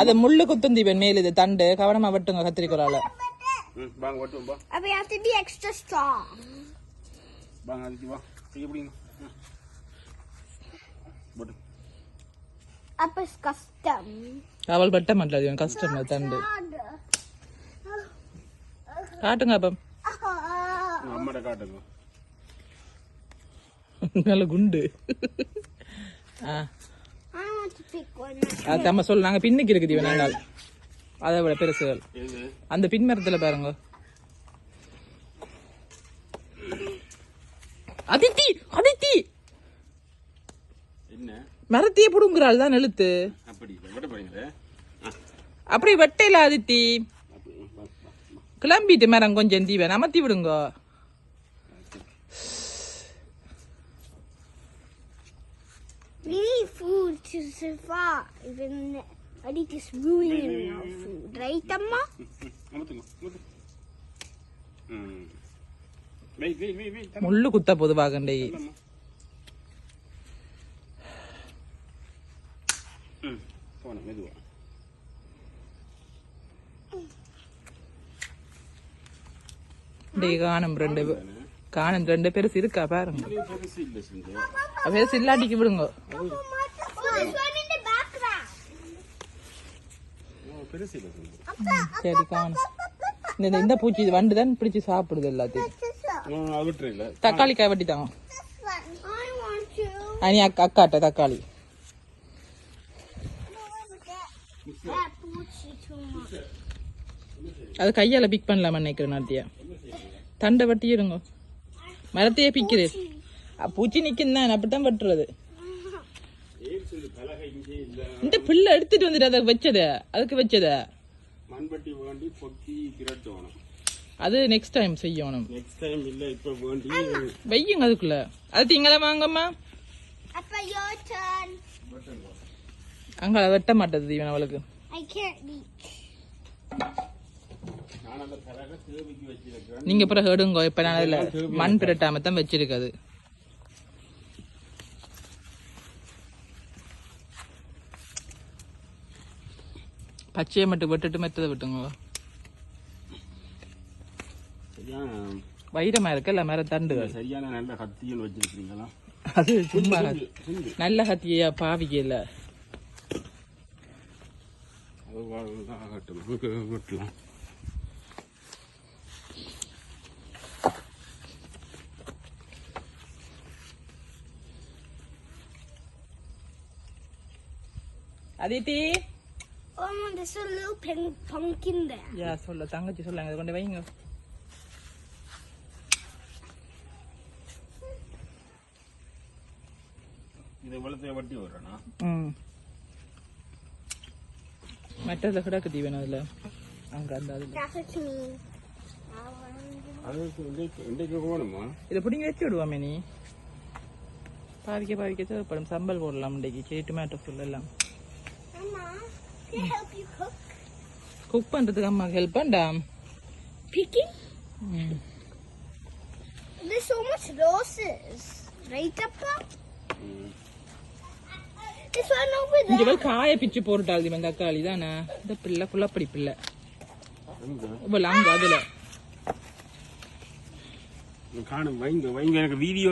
அது முள்ளு குத்தும் தீபன் மேல இது தண்டு கவனமா வெட்டுங்க கத்திரிக்கோளால. We have to be extra strong. Up is custom. அவள் வெட்ட மாட்டல கஷ்டம் தண்டு. காட்டுங்க அப்பம். அம்மாட காட்டுங்க. நல்ல குண்டு. I want to pick one. அது அம்மா சொல்ல நாங்க பின்னுக்கு இருக்குது இவனால். அதை விட பெருசுகள். அந்த பின் மரத்துல பாருங்க. அதித்தி அதித்தி. என்ன? மரத்தையே புடுங்குறாள் தான் எழுத்து. அப்படி வெட்ட போறீங்களே. அப்படி வெட்டையில அதித்தி. கிளம்பிட்டு மரம் கொஞ்சம் தீவன் அமர்த்தி விடுங்க. We need food to survive, and Adi is ruining our food, right, Amma? முள்ளு குத்த பொதுவாகண்டே. காணும் ரெண்டு பேரும் இருக்கா பாருங்க. பெருசு இல்லாட்டிக்கு விடுங்க. சரி காணும். இந்த பூச்சி இது வண்டுதான் பிடிச்சி சாப்பிடுது எல்லாத்தையும். தக்காளி காய் வட்டி தாங்க. அனி அக்காட்ட தக்காளி. அது கையால பிக் பண்ணலாமா நினைக்கிறேன். நாட்டியா தண்டை வட்டி இருங்க. மரத்தையே பிக்கிறேன். பூச்சி நிற்கும் அப்படித்தான் வெட்டுறது. இந்த பிள்ளை எடுத்துட்டு வந்துட்டு அதை வச்சத அதுக்கு வச்சத மண்பட்டி வேண்டி பொக்கி திரட்டணும். அது நெக்ஸ்ட் டைம் செய்யணும். நெக்ஸ்ட் டைம் இல்ல இப்ப வேண்டி வையுங்க அதுக்குள்ள. அது திங்கள வாங்கம்மா. Appa, your turn. அங்க வெட்ட மாட்டது இவன் அவளுக்கு. I can't reach. நான் அந்த தரக தேவிக்கு வச்சிருக்கேன். நீங்க பிறகு எடுங்க. இப்ப நான் அதுல மண் பிரட்டாம தான் வச்சிருக்காது. பச்சையை மட்டும் விட்டுட்டு மெத்ததை விட்டுங்க. வைரமா இருக்குல்ல மர தண்டுகள். சரியான நல்ல கத்தியும் வச்சிருக்கீங்களா? அது சும்மா நல்ல கத்தியா பாவிக்கல. வெட்டலாம். Aditi. Oh, there's a little pumpkin there. யா சொல்ல தங்கச்சி சொல்லாங்க. அதை கொண்டு வைங்க. இதை வளர்த்து வட்டி வர்றேனா? மற்றதுல கிடக்கு தீவன் அதுல. அங்க அந்த இன்றைக்கு போகணுமா? இதை பிடிங்க வச்சு விடுவாமே நீ. பாவிக்க பாவிக்க தேவைப்படும். சம்பல் போடலாம் இன்றைக்கு. சரி டொமேட்டோ சொல்லலாம். Can I help you cook? Cook பண்றதுக்கு அம்மா help பண்ணாம். Picking? There's so much roses. Right, Appa? This one over there. இங்க காய பிச்சு போட்டுட்டாள் இவன் தக்காளி தானே. இந்த பிள்ளை குள்ளப்படி பிள்ளை. இவ்வளவு அங்க அதுல காணும். வைங்க வைங்க எனக்கு வீடியோ